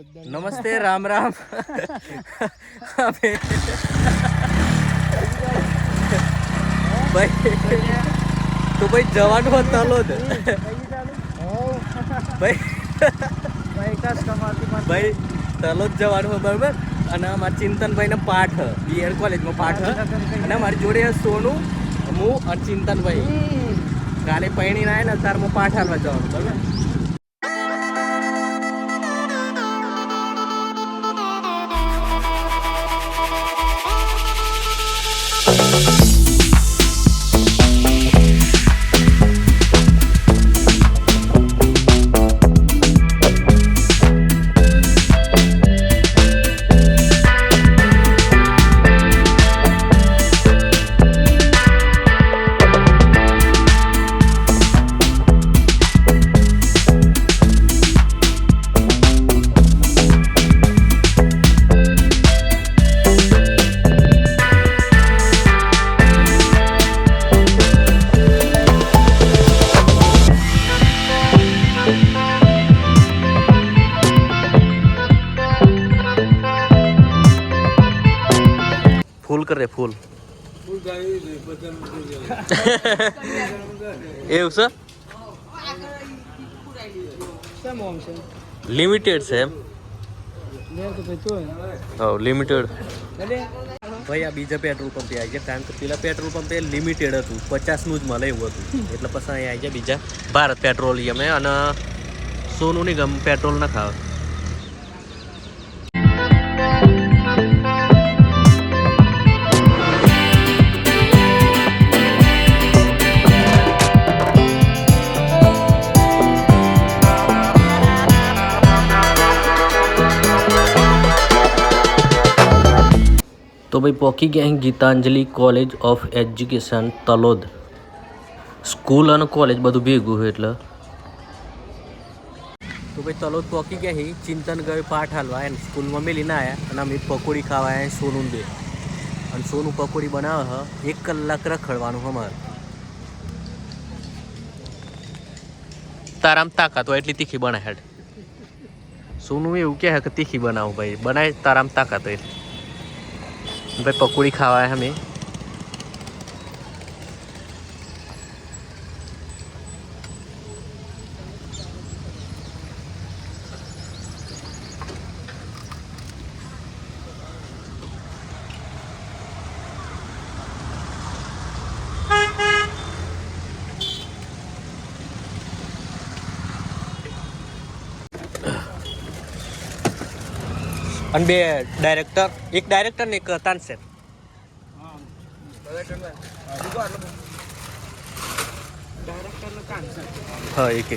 નમસ્તે રામ રામ. ભાઈ તો ભાઈ જવાનું હોત તલોદ ભાઈ તલોદ જવાનું હોય બરાબર. અને મારા ચિંતનભાઈ ને પાઠ બીએડ કોલેજમાં પાઠ અને મારી જોડે સોનું હું અને ચિંતનભાઈ કાલે પૈણી ના ને તારમાં પાઠ હાલવા જવાનું બરાબર. ફૂલ કરે ફૂલ એવું છે લિમિટેડ છે એમ લિમિટેડ ભાઈ આ બીજા પેટ્રોલ પંપે આવી ગયા કારણ કે પેલા પેટ્રોલ પંપે લિમિટેડ હતું 50નું જ મળે એવું હતું એટલે પછી અહીંયા આવી ગયા બીજા ભારત પેટ્રોલિયમ અને સોનું નિગમ પેટ્રોલ ના ખાવ. તો ભાઈ પહોંચી ગયા અહીં Gitanjali college of education Talod. School અને કોલેજ બધું ભેગું હોય એટલે તો ભાઈ તલોદ પહોંચી ગયા અહીં. ચિંતન ગયો પાઠ હાલવા એને સ્કૂલમાં મેલીને આવ્યા અને અમે પકોડી ખાવા આવ્યા સોનું દે અને સોનું પકોડી બનાવે હ 1 કલાક રખડવાનું અમારે. તારામ તાકાત હોય એટલી તીખી બનાવે હેડ. સોનું એવું કહે કે તીખી બનાવું ભાઈ બનાવે તારામ તાકાત હોય ભાઈ પકોડી ખાવા है हमें. અને બે ડાયરેક્ટર એક ડાયરેક્ટર ને એક તાનસેર હા એક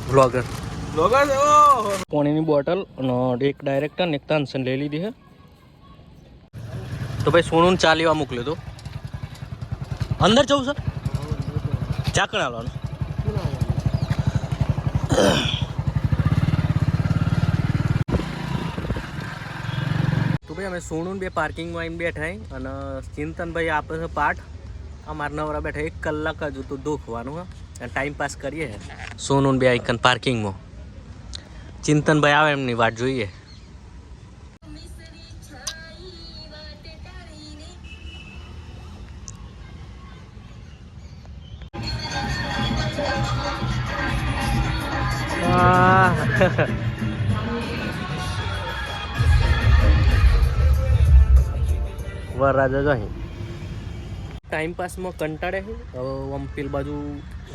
બ્લોગર પાણીની બોટલ અને એક ડાયરેક્ટર ને એક તાનસેર લઈ લીધી છે. તો ભાઈ સોનું ચા લેવા મોકલ્યો તો અંદર જવું છે ચાકણ આવવાનું. તો ભાઈ અમે સોનું બે પાર્કિંગમાં આવીને બેઠા અને ચિંતનભાઈ આપે છે પાઠ. અમારા નવરા બેઠા 1 કલાક હજુ તો દોખવાનું હા અને ટાઈમ પાસ કરીએ. સોનું બે આઈકન પાર્કિંગમાં ચિંતનભાઈ આવે એમની વાટ જોઈએ. વરરાજા જો અહીં ટાઈમ પાસમાં કંટાળે છે. આમ પેલ બાજુ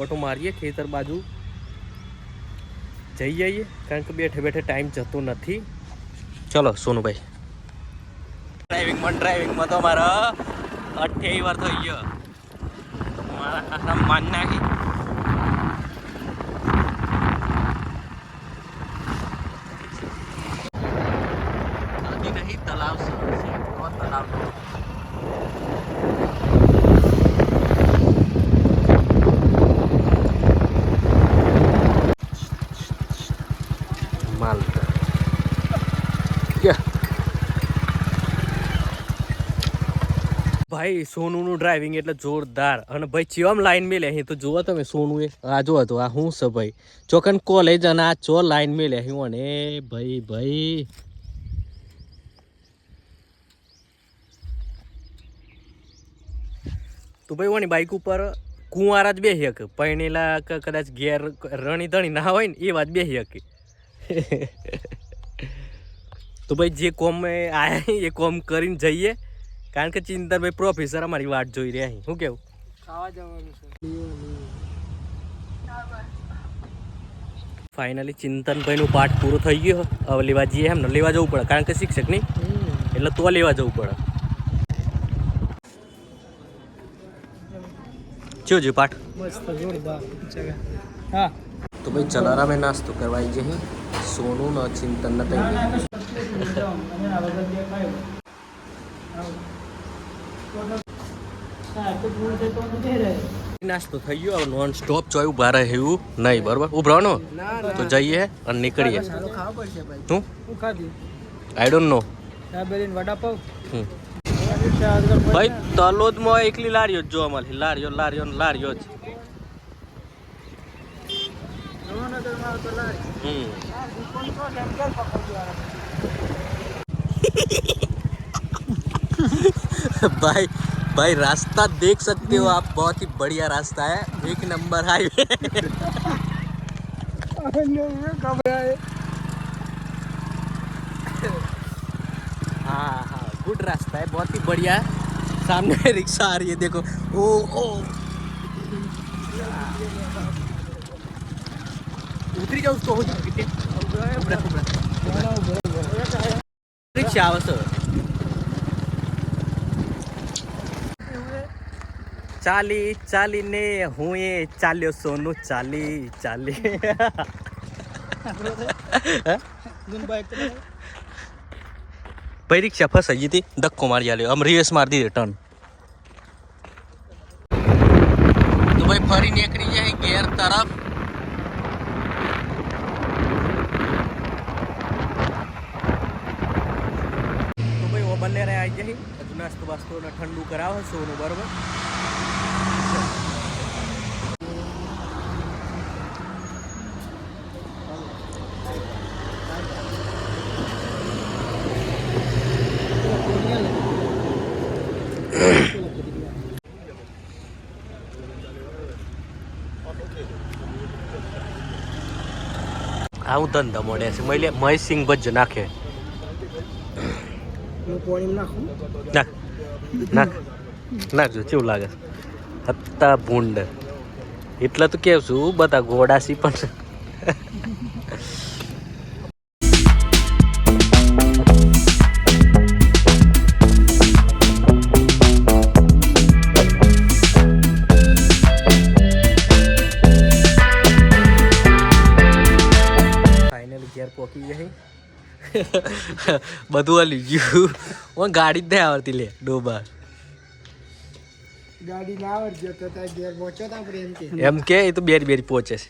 ઓટો મારીએ ખેતર બાજુ જઈ જઈએ કારણ કે બેઠે બેઠે ટાઈમ જતો નથી. ચલો સોનુભાઈ ડ્રાઇવિંગમાં તો મારા 28 વાર થઈ ગયો મારા માન નાખી. તલાવ તલાવ માલ ભાઈ સોનુનું ડ્રાઇવિંગ એટલે જોરદાર. અને ભાઈ ચેવમ લાઈન મેલે અહીં તો જુઓ તમે. સોનું એ આ જો હતો આ શું છે ભાઈ, ચોકન કોલેજ અને આ ચો લાઈન મેલે અહીં અને ભાઈ ભાઈ તો ભાઈ ઓની બાઈક ઉપર કુંવારા જ બેસી શકે, પૈણેલા કદાચ ઘેર રણી ધણી ના હોય ને એ વાત બેસી શકે. તો ભાઈ જે કોમ આયા એ કોમ કરીને જઈએ, કારણ કે ચિંતનભાઈ પ્રોફેસર અમારી વાટ જોઈ રહ્યા અહીં. શું કેવું? ખાવા જવાનું છે. ફાઇનલી ચિંતનભાઈનું પાઠ પૂરો થઈ ગયો. હવે લેવા જઈએ એમ ને, લેવા જવું પડે કારણ કે શિક્ષક નહીં એટલે તો લેવા જવું પડે. ચેવો છે પાઠ? મસ્ત જોરદાર. હા તો ભાઈ ચલારા મેં નાસ્તો કરવા આવી જઈએ. સોનું ન ચિંતન ન તઈ નાસ્તો થઈ ગયો. હવે નોન સ્ટોપ ચોય ઉભા રહે એવું નહીં, બરોબર? ઉભરાનો તો જઈએ અને નીકળીએ. શું આઈ ડોન્ટ નો ભાઈ. તલોદમાં એકલી લારીઓ જ જોવા મળે. લારીઓ લારીઓ લારીઓ જ. भाई भाई रास्ता देख सकते हो आप, बहुत ही बढ़िया रास्ता है, एक नंबर हाईवे. हाँ हाँ गुड रास्ता है, बहुत ही बढ़िया है. सामने रिक्शा आ रही है देखो. ओ ओ उतरी जाओ उसको. हो रिक्शा आवश्यक. ચાલી ચાલીને હું એ ચાલ્યો સોનું ચાલી ચાલી. ભાઈ રિક્ષા ફસાઈ ગઈ હતી, ધક્કો મારી આલ્યો. આમ રિવેસ મારી દીધી ટર્ન. તો ભાઈ ફરી નીકળી જાય ઘેર તરફ. તો ભાઈ ઓ બંને રે આવી જાય. હજુ નાસ્તો બાસ્તો ને ઠંડુ કરાવો સોનું, બરોબર? આવું ધંધા મળે છે. મહેશસિંહ ભજ નાખે. નાખ નાખ નાખજો. કેવું લાગે? હત્તા ભૂંડ એટલે તો કેવું છું, બધા ઘોડાસી પણ. પોકી જાય. બધું હલી ગયું. ગાડી જ નહીં આવડતી લે ડોબા. ગાડી ના આવડતી તો ઘેર પહોંચો. એમ કે એ તો બેરી બેરી પહોંચે છે.